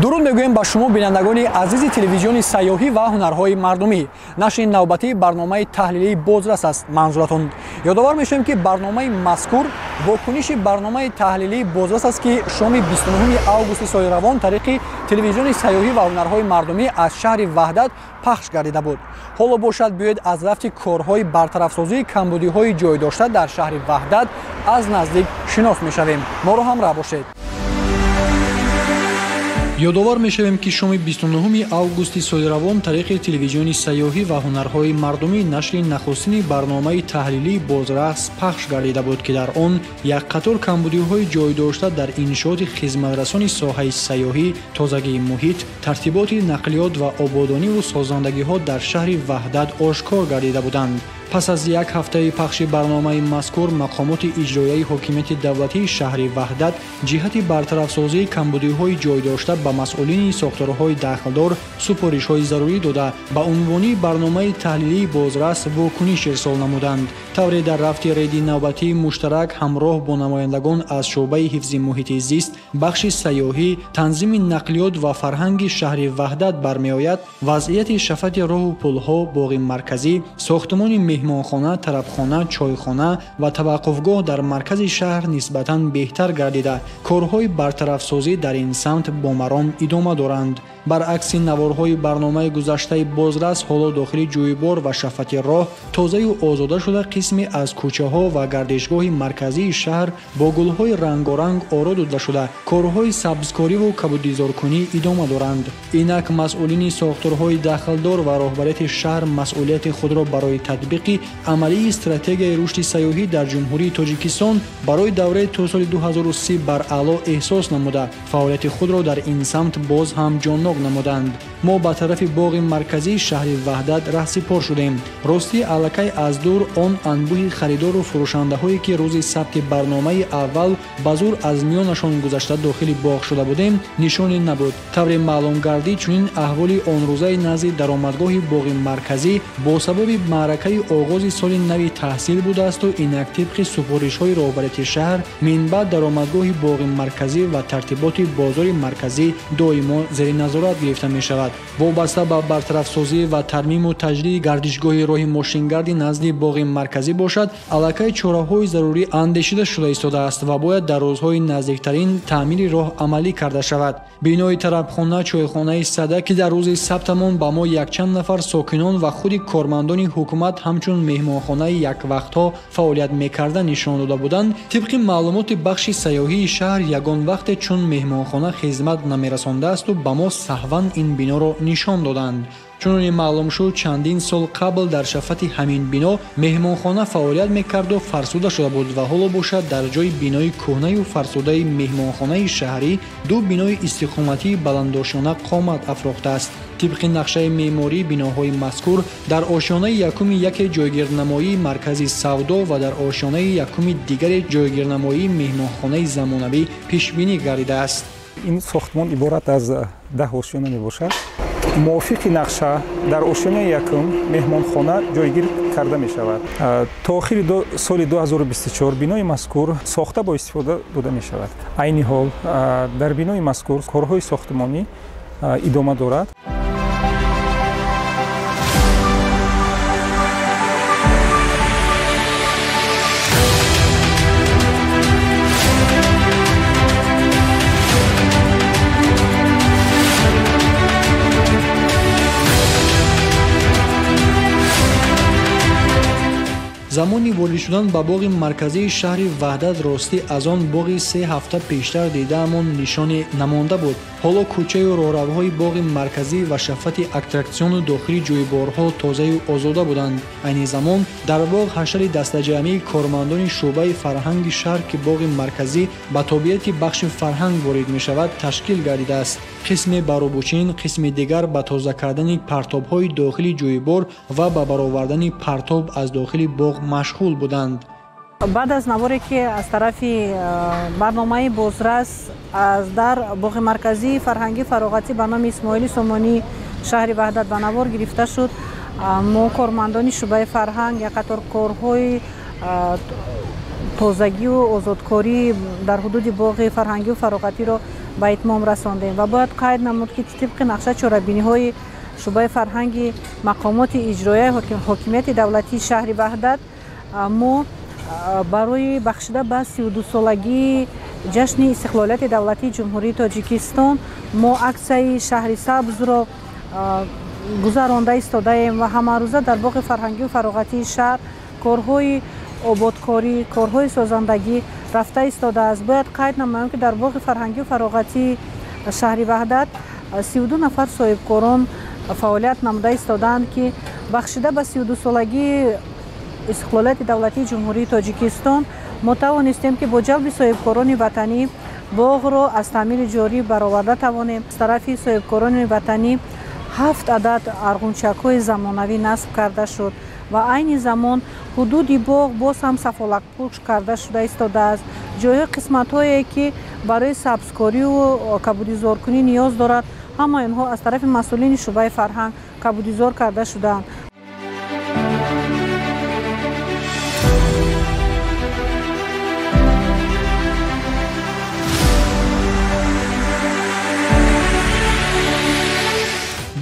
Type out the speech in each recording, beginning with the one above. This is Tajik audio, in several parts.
дуруд мегӯем ба шумо бинандагони азизи телевизиони сайёҳӣ ва ҳунарҳои мардумӣ. Нашри навбатии барномаи таҳлилии Бозрас аст манзуратон. Ёдовар мешавем ки барномаи мазкур вокуниши барномаи таҳлилии Бозрас аст ки шоми 29 августи соли равон тариқи телевизиони сайёҳӣ ва ҳунарҳои мардумӣ аз шаҳри Ваҳдат пахш гардида буд. ҳоло бошад биёед аз рафти корҳои бартарафсозии камбудиҳои ҷойдошта дар шаҳри Ваҳдат аз наздик шинос мешавем. моро ҳамроҳ бошед. ёдовар мешавем ки шоми 29 августи соли равон тариқи телевизиони сайёҳӣ ва ҳунарҳои мардумӣ нашри нахустини барномаи таҳлилии Бозрас пахш гардида буд ки дар он як қатор камбудиҳои ҷойдошта дар иншооти хизматрасони соҳаи сайёҳӣ, тозагии муҳит, тартиботи нақлиёт ва ободониву созандагиҳо дар шаҳри Ваҳдат ошкор гардида буданд. пас аз як ҳафтаи пахши барномаи мазкур мақомоти иҷроияи ҳокимияти давлатии шаҳри Ваҳдат ҷиҳати бартарафсозии камбудиҳои ҷойдошта ба масъулини сохторҳои дахлдор супоришҳои зарурӣ дода ба унвони барномаи таҳлилии Бозрас вокуниш ирсол намуданд. тавре дар рафти рейди навбатии муштарак ҳамроҳ бо намояндагон аз шуъбаи ҳифзи муҳити зист, бахши сайёҳӣ, танзими нақлиёт ва фарҳанги шаҳри Ваҳдат бармеояд, вазъияти шафати роҳу пулҳо, боғи марказӣ, сохтмони меҳмонхона, тарабхона, чойхона ва таваққуфгоҳ дар маркази шаҳр нисбатан беҳтар гардида, корҳои бартарафсозӣ дар ин самт бомаром идома доранд. баръакси наворҳои барномаи гузаштаи Бозрас ҳоло дохили ҷӯйбор ва шафати роҳ тозаю озода шуда қисме аз кӯчаҳо ва гардишгоҳи марказии шаҳр бо гулҳои рангоранг оро дода шуда, корҳои сабзкориву кабудизоркунӣ идома доранд. инак масъулини сохторҳои дахлдор ва роҳбарияти шаҳр масъулияти худро барои татбиқи амалии стратегияи рушди сайёҳӣ дар ҷумҳурии Тоҷикистон барои давраи то соли 2030 баръало эҳсос намуда, фаъолияти худро дар ин самт боз ҳам ҷоннок намуданд. мо ба тарафи боғи марказии шаҳри Ваҳдат раҳсипор шудем. рости аллакай аз дур он анбӯҳи харидору фурӯшандаҳое ки рӯзи сабти барномаи аввал ба зур аз миёнашон гузашта дохили боғ шуда будем, нишоне набуд. тавре маълум гардид, чунин аҳволи онрӯзаи назди даромадгоҳи боғи марказӣ бо сабаби маъракаи оғози соли нави таҳсил будаасту инак тибқи супоришҳои роҳбарияти шаҳр минбаъд даромадгоҳи боғи марказӣ ва тартиботи бозори марказӣ доимо зери назорат гирифта мешавад. вобаста ба бартарафсозӣ ва тармиму таҷдиди гардишгоҳи роҳи мошингарди назди боғи марказӣ бошад, аллакай чораҳои зарурӣ андешида шуда истодааст ва бояд дар рӯзҳои наздиктарин таъмири роҳ амалӣ карда шавад. бинои тарабхона, чойхонаи сада ки дар рӯзи сабтамон ба мо якчанд нафар сокинон ва худи кормандони ҳукумат ҳамчун меҳмонхонаи яквақтҳо фаъолият мекарда нишон дода буданд, тибқи маълумоти бахши сайёҳии шаҳр ягон вақте чун меҳмонхона хизмат намерасондааасту ба мо саҳван ин биноро нишон доданд. чуноне маълум шуд, чандин сол қабл дар шафати ҳамин бино меҳмонхона фаъолият мекарду фарсуда шуда буд ва ҳоло бошад дар ҷои бинои кӯҳнаю фарсудаи меҳмонхонаи шаҳрӣ ду бинои истиқоматии баландошона қомат афрохтааст. тибқи нақшаи меъмории биноҳои мазкур дар ошёнаи якуми яке ҷойгирнамоии маркази савдо ва дар ошёнаи якуми дигаре ҷойгирнамоии меҳмонхонаи замонавӣ пешбинӣ гардидааст. ин сохтмон иборат аз 10 ошёна мебошад. мувофиқи нақша дар ошёнаи якум меҳмонхона ҷойгир карда мешавад. то охири соли 2024 бинои мазкур сохта бо истифода дода мешавад. айни ҳол дар бинои мазкур корҳои сохтмонӣ идома дорад. замони ворид шудан ба боғи марказии шаҳри Ваҳдат ростӣ аз он боғи 3 ҳафта пештар дидаамон нишоне намонда буд. ҳоло кӯчаю роҳравҳои боғи марказӣ ва шафати аттраксиону дохили ҷӯйборҳо тозаю озода буданд. айни замон дар боғ ҳашари дастаҷамъии кормандони шуъбаи фарҳанги шаҳр ки боғи марказӣ ба тобиати бахши фарҳанг ворид мешавад ташкил гардидааст. қисме ба рӯбучин, қисми дигар ба тоза кардани партобҳои дохили ҷӯйбор ва ба баровардани партоб аз дохили боғ машғул буданд. баъд аз наворе ки аз тарафи барномаи Бозрас аз дар боғи марказии фарҳангӣ фароғатӣ ба номи Исмоили Сомонӣ шаҳри Ваҳдат ба навор гирифта шуд, мо кормандони шуъбаи фарҳанг як қатор корҳои тозагию озодкорӣ дар ҳудуди боғи фарҳангию фароғатиро ба итмом расондем ва бояд қайд намуд ки тибқи нақша чорабиниҳои шӯъбаи фарҳанги мақомоти иҷроияи ҳокимияти давлатии шаҳри ваҳдат мо барои бахшида ба 32-солагии ҷашни истиқлолияти давлатии ҷумҳурии Тоҷикистон мо аксияи шаҳри сабзро гузаронда истодаем ва ҳамарӯза дар боғи фарҳангию фароғатии шаҳр корҳои ободкорӣ, корҳои созандагӣ рафта истодааст. Бояд қайд намоям ки дар боғи фарҳангию фароғатии шаҳри ваҳдат 32 нафар соҳибкорон фаъолият намуда истодаанд ки бахшида ба 32-солагии истиқлолияти давлатии ҷумҳурии Тоҷикистон мо тавонистем ки бо ҷалби соҳибкорони ватанӣ боғро аз таъмири ҷорӣ бароварда тавонем. Аз тарафи соҳибкорони ватанӣ 7 адад арғунчакҳои замонавӣ насб карда шуд ва айни замон ҳудуди боғ боз ҳам сафолатпӯш карда шуда истодааст. ҷойҳои қисматҳое ки барои сабзкорию кабудизоркунӣ ниёз дорад, ҳама инҳо аз тарафи масъулини шӯъбаи фарҳанг кабудизор карда шудаанд.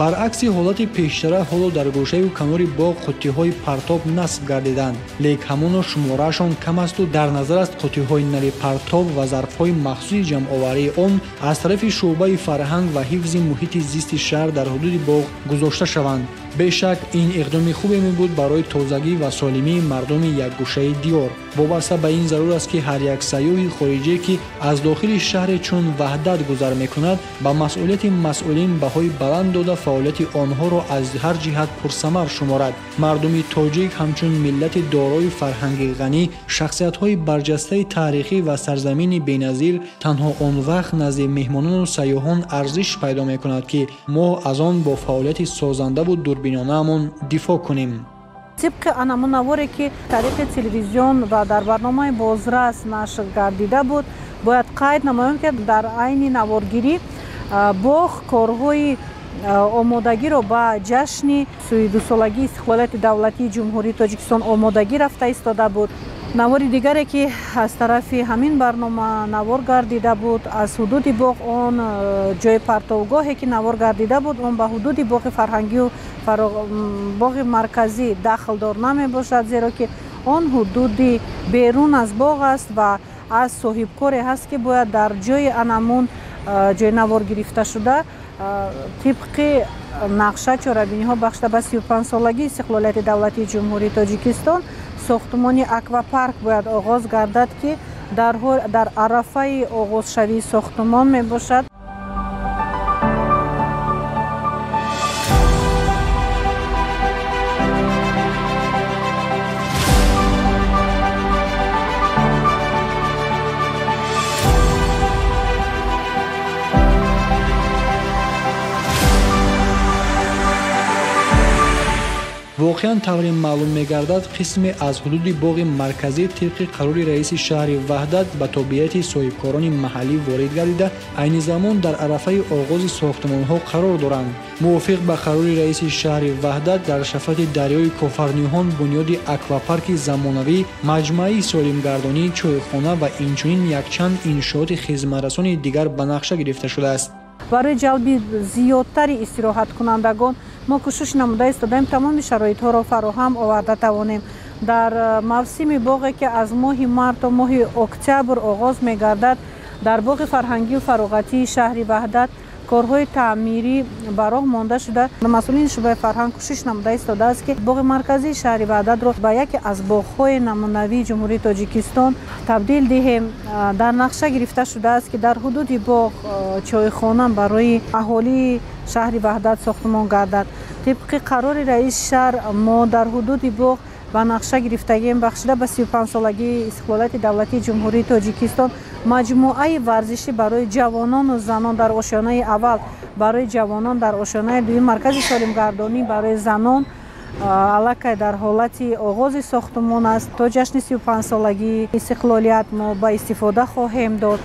баръакси ҳолати пештара ҳоло дар гӯшаю канори боғ қуттиҳои партоб насб гардиданд, лек ҳамоно шумораашон кам асту дар назар аст қуттиҳои нави партоб ва зарфҳои махсуси ҷамъоварии он аз тарафи шӯъбаи фарҳанг ва ҳифзи муҳити зисти шаҳр дар ҳудуди боғ гузошта шаванд. бешак ин иқдоми хубе мебуд барои тозагӣ ва солимии мардуми якгӯшаи диёр. вобаста ба ин зарур аст ки ҳар як сайёҳи хориҷӣ ки аз дохили шаҳре чун ваҳдат гузар мекунад ба масъулияти масъулин баҳои баланд дода фаъолияти онҳоро аз ҳар ҷиҳат пурсамар шуморад. мардуми тоҷик ҳамчун миллати дорои фарҳанги ғанӣ, шахсиятҳои барҷастаи таърихӣ ва сарзамини беназир танҳо он вақт назди меҳмонону сайёҳон арзиш пайдо мекунад ки мо аз он бо фаъолияти созандаву дурбинонаамон дифоъ кунем. тибқи анамунаворе ки тариқи телевизион ва дар барномаи Бозрас нашр гардида буд, бояд қайд намоям ки дар айни наворгирӣ боғ корҳои омодагиро ба ҷашни 32-солагии истиқлолияти давлатии ҷумҳурии Тоҷикистон омодагӣ рафта истода буд. навори дигаре ки аз тарафи ҳамин барнома навор гардида буд аз ҳудуди боғ, он ҷои партовгоҳе ки навор гардида буд он ба ҳудуди боғи фарҳангию боғи марказӣ дахлдор намебошад, зеро ки он ҳудуди берун аз боғ аст ва аз соҳибкоре ҳаст ки бояд дар ҷои анамун ҷои навор гирифта шуда тибқи нақша чорабиниҳо бахшида ба 35-солагии истиқлолияти давлатии ҷумҳурии Тоҷикистон сохтумони аквапарк бояд оғоз гардад ки дар арафаи оғозшавии сохтумон мебошад. воқеан тавре маълум мегардад қисме аз ҳудуди боғи марказӣ тибқи қарори раиси шаҳри ваҳдат ба тобеати соҳибкорони маҳаллӣ ворид гардида айни замон дар арафаи оғози сохтмонҳо қарор доранд. мувофиқ ба қарори раиси шаҳри ваҳдат дар шафати дарёи кофарниҳон бунёди аквапарки замонавӣ, маҷмӯаи солимгардонӣ, чойхона ва инчунин якчанд иншооти хизматрасони дигар ба нақша гирифта шудааст. барои ҷалби зиёдтари истироҳаткунандагон мо кӯшиш намуда истодаем тамоми шароитҳоро фароҳам оварда тавонем. дар мавсими боғе ки аз моҳи март то моҳи октябр оғоз мегардад, дар боғи фарҳангию фароғатии шаҳри ваҳдат корҳои таъмирӣ ба роҳ монда шуда масъулини шӯъбаи фарҳанг кӯшиш намуда истодааст ки боғи марказии шаҳри ваҳдатро ба яке аз боғҳои намунавии ҷумҳурии Тоҷикистон табдил диҳем. дар нақша гирифта шудааст ки дар ҳудуди боғ чойхона барои аҳолии шаҳри ваҳдат сохтумон гардад. тибқи қарори раиси шаҳр мо дар ҳудуди боғ ба нақша гирифтагием бахшида ба 35-солагии истиқлолияти давлатии ҷумҳурии Тоҷикистон маҷмӯаи варзишӣ барои ҷавонону занон дар ошёнаи аввал, барои ҷавонон дар ошёнаи дуюм, маркази солимгардонӣ барои занон аллакай дар ҳолати оғози сохтумон аст. то ҷашни 35-солагии истиқлолият мо ба истифода хоҳем дод.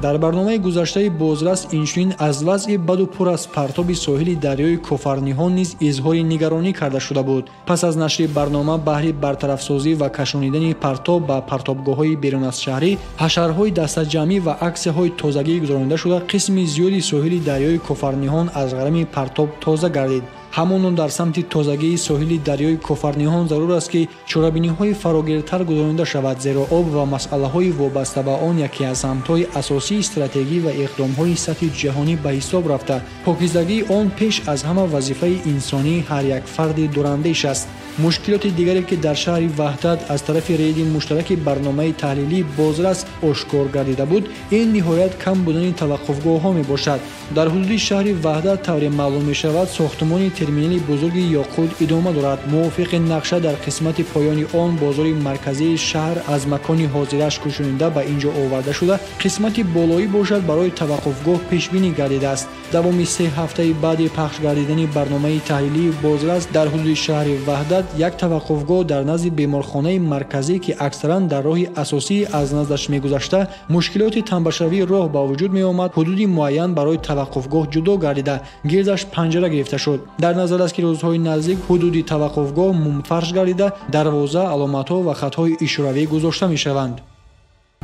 дар барномаи гузаштаи Бозрас инчунин аз вазъи баду пур аз партоби соҳили дарёи Кофарниҳон низ изҳори нигаронӣ карда шуда буд. пас аз нашри барнома баҳри бартарафсозӣ ва кашонидани партоб ба партобгоҳҳои берун аз шаҳрӣ, ҳашарҳои дастаҷамъӣ ва аксияҳои тозагӣ гузаронида шуда қисми зиёди соҳили дарёи Кофарниҳон аз ғарами партоб тоза гардид. ҳамон дар самти тозагии соҳили дарёи Кофарниҳон зарур аст ки чорабиниҳои фарогиртар гузаронида шавад, зеро об ва масъалаҳои вобаста ба он яке аз самтҳои асосии стратегӣ ва иқдомҳои сатҳи ҷаҳонӣ ба ҳисоб рафта, покизагии он пеш аз ҳама вазифаи инсонии ҳар як фарди дурандеш аст. мушкилоти дигаре ки дар шаҳри ваҳдат аз тарафи рейди муштараки барномаи таҳлилии Бозрас ошкор гардида буд, ин ниҳоят кам будани таваққуфгоҳҳо мебошад. дар ҳудуди шаҳри ваҳдат тавре маълум мешавад, сохтмони терминали бузурги Ёқут идома дорад. мувофиқи нақша дар қисмати поёни он бозори марказии шаҳр аз макони ҳозираш кушонида ба ин ҷо оварда шуда, қисмати болоӣ бошад барои таваққуфгоҳ пешбинӣ гардидааст. давоми 3 ҳафтаи баъди пахш гардидани барномаи таҳлилии Бозрас дар ҳудуди шаҳри ваҳдат як таваққуфгоҳ дар назди беморхонаи марказӣ ки аксаран дар роҳи асосӣ аз наздаш мегузашта, мушкилоти танбашавии роҳ ба вуҷуд меомад, ҳудуди муайян барои таваққуфгоҳ ҷудо гардида, гирдаш панҷара гирифта шуд. дар назар аст ки рӯзҳои наздик ҳудуди таваққуфгоҳ мумфарш гардида, дарвоза, аломатҳо ва хатҳои ишоравӣ гузошта мешаванд.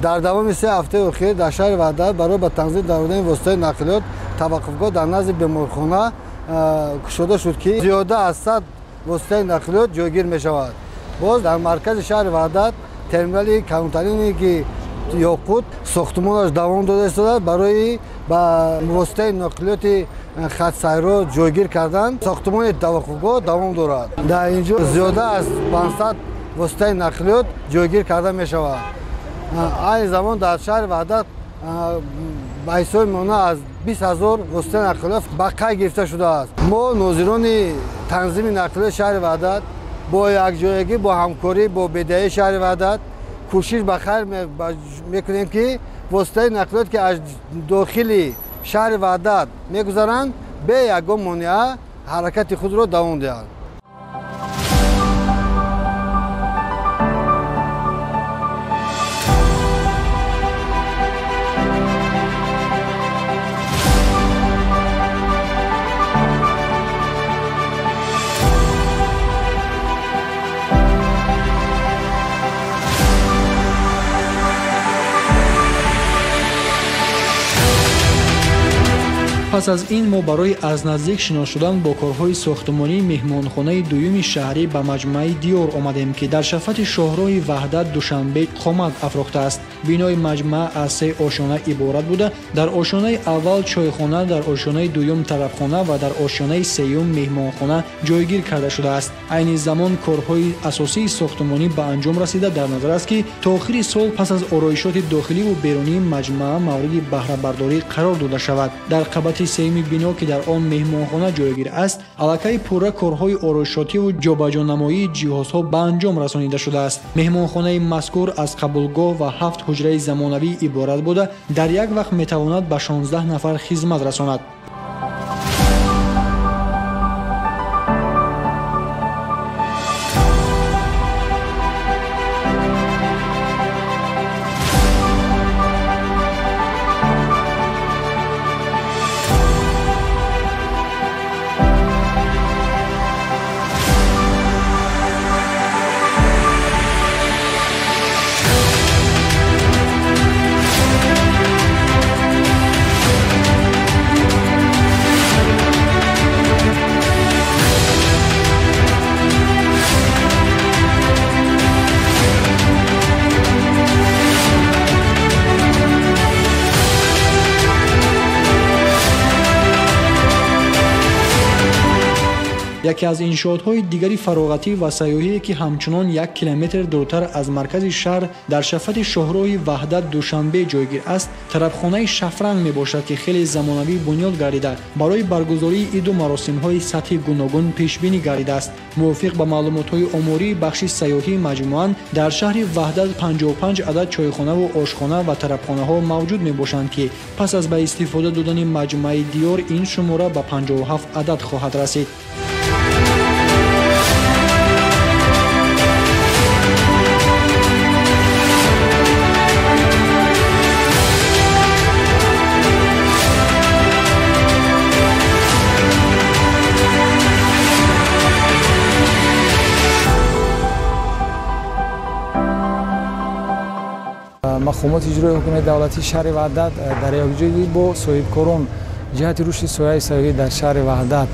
дар давоми 3 ҳафтаи охир дар шаҳри ваҳдат барои ба танзим даромадани воситаи нақлиёт таваққуфгоҳ дар назди беморхона кушода шуд ки зиёда аз 100 воситаи нақлиёт ҷойгир мешавад. боз дар маркази шаҳри ваҳдат терминали калонтарини ки Ёқут сохтмонаш давом дода истода барои ба воситаи нақлиёти хатсайро ҷойгир кардан сохтмони таваққуфгоҳ давом дорад. дар ин ҷо зиёда аз 500 воситаи нақлиёт ҷойгир карда мешавад. айни замон дар шаҳри ваҳдат ба ҳисоби мона аз 20 000 воситаи нақлиёт ба қайд гирифта шудааст. мо нозирони танзими нақлиёти шаҳри ваҳдат бо якҷоягӣ бо ҳамкорӣ бо бедаҳии шаҳри ваҳдат кӯшиш ба хайр мекунем ки воситаи нақлиёт ки аз дохили шаҳри ваҳдат мегузаранд бе ягон монеа ҳаракати худро давом диҳанд. пас аз ин мо барои аз наздик шинос шудан бо корҳои сохтмонии меҳмонхонаи дуюми шаҳрӣ ба маҷмӯаи Диёр омадем ки дар шафати шоҳроҳи ваҳдат Душанбе қомат афрохтааст. бинои маҷмӯа аз 3 ошона иборат буда, дар ошонаи аввал чойхона, дар ошонаи дуюм тарабхона ва дар ошонаи сеюм меҳмонхона ҷойгир карда шудааст. айни замон корҳои асосии сохтмонӣ ба анҷом расида, дар назар аст ки то охири сол пас аз ороишоти дохиливу берунии маҷмӯа мавриди баҳрабардорӣ қарор дода шавад. дар қабати сеюми бино ки дар он меҳмонхона ҷойгир аст, аллакай пурра корҳои ороишотиву ҷобаҷонамоии ҷиҳозҳо ба анҷом расонида шудааст. меҳмонхонаи мазкур аз қабулгоҳ ва 7 ҳуҷраи замонавӣ иборат буда, дар як вақт метавонад ба 16 нафар хизмат расонад. яке аз иншоотҳои дигари фароғатӣ ва сайёҳие ки ҳамчунон 1 километр дуртар аз маркази шаҳр дар шафати шоҳроҳи ваҳдат Душанбе ҷойгир аст, тарабхонаи Шафранг мебошад ки хеле замонавӣ бунёд гардида, барои баргузории иду маросимҳои сатҳи гуногун пешбинӣ гардидааст. мувофиқ ба маълумотҳои омории бахши сайёҳии маҷмӯан, дар шаҳри ваҳдат 55 адад чойхонаву ошхона ва тарабхонаҳо мавҷуд мебошанд ки пас аз ба истифода додани маҷмӯаи Диёр ин шумора ба 57 адад хоҳад расид. мақомот иҷрои ҳукумати давлати шаҳри ваҳдат дар якҷоягӣ бо соҳибкорон ҷиҳати рушди сояи сайёҳӣ дар шаҳри ваҳдат,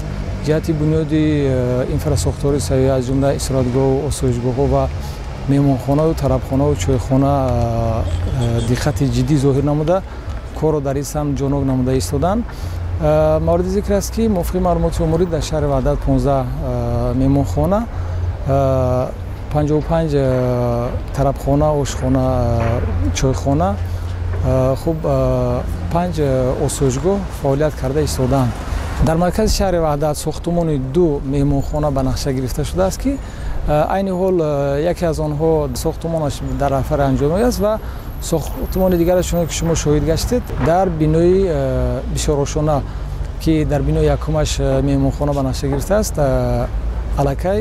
ҷиҳати бунёди инфраструктураи сайёҳӣ аз ҷумла истироҳатгоҳу, осоишгоҳҳо ва меҳмонхонаю тарабхонаву чойхона диққати ҷиддӣ зоҳир намуда корро дар ин самт ҷонок намуда истоданд. мавриди зикр аст ки мувофиқи маълумоти умурӣ дар шаҳри ваҳдат 15 меҳмонхона, 55 тарабхона, ошхона, чойхона, хуб 5 осоишгоҳ фаъолият карда истоданд. дар маркази шаҳри ваҳдат сохтумони 2 меҳмонхона ба нақша гирифта шудааст ки айни ҳол яке аз онҳо сохтумонаш дар афари анҷомӣ аст ва сохтумони дигараш чуноне ки шумо шоҳид гаштед дар бинои бисёрошона ки дар бинои якумаш меҳмонхона ба нақша гирифтааст аллакай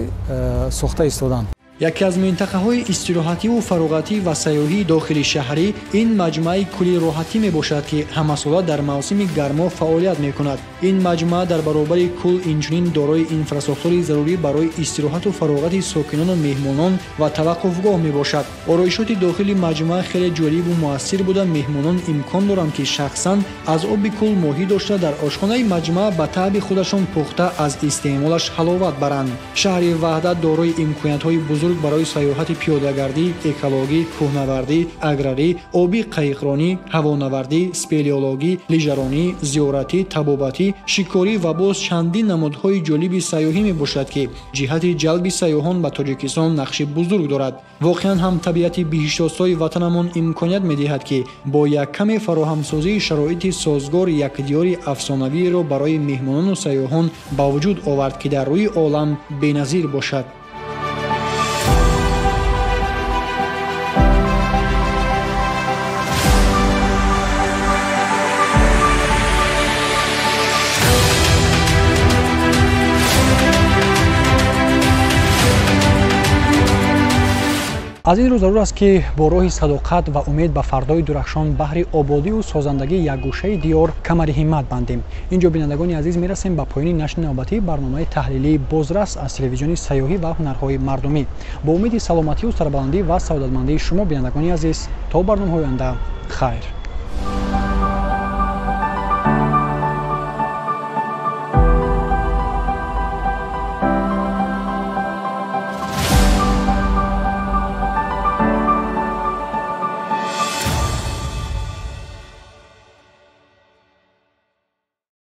сохта истоданд. яке аз минтақаҳои истироҳативу фароғатӣ ва сайёҳии дохили шаҳрӣ ин маҷмӯаи кӯли роҳатӣ мебошад ки ҳамасола дар мавсими гармо фаъолият мекунад. ин маҷмӯа дар баробари кӯл инчунин дорои инфраструктураи зарурӣ барои истироҳату фароғати сокинону меҳмонон ва таваққуфгоҳ мебошад. ороишоти дохили маҷмӯа хеле ҷолибу муассир буда меҳмонон имкон доранд ки шахсан аз оби кӯл моҳӣ дошта дар ошхонаи маҷмӯа ба таъби худашон пухта аз истеъмолаш ҳаловат баранд. шаҳри ваҳдат дорои имкониятҳои бузург барои сайёҳати пиёдагардӣ, экологӣ, кӯҳнавардӣ, аграрӣ, оби қайиқронӣ, ҳавонавардӣ, спелеологӣ, лижаронӣ, зиёратӣ, табобатӣ, шикорӣ ва боз чандин намудҳои ҷолиби сайёҳӣ мебошад ки ҷиҳати ҷалби сайёҳон ба Тоҷикистон нақши бузург дорад. воқеан ҳам табиати биҳиштосои ватанамон имконият медиҳад ки бо яккаме фароҳамсозии шароити созгор якдиёри афсонавиеро барои меҳмонону сайёҳон ба вуҷуд овард ки дар рӯи олам беназир бошад. аз ин рӯ зарур аст ки бо роҳи садоқат ва умед ба фардои дурахшон баҳри ободию созандагии якгӯшаи диёр камари ҳиммат бандем. ин ҷо бинандагони азиз мерасем ба поёни нашри навбатии барномаи таҳлилии Бозрас аз телевизиони сайёҳӣ ва ҳунарҳои мардумӣ. бо умеди саломатию сарбаландӣ ва саодатмандии шумо бинандагони азиз, то барномаҳои оянда, хайр.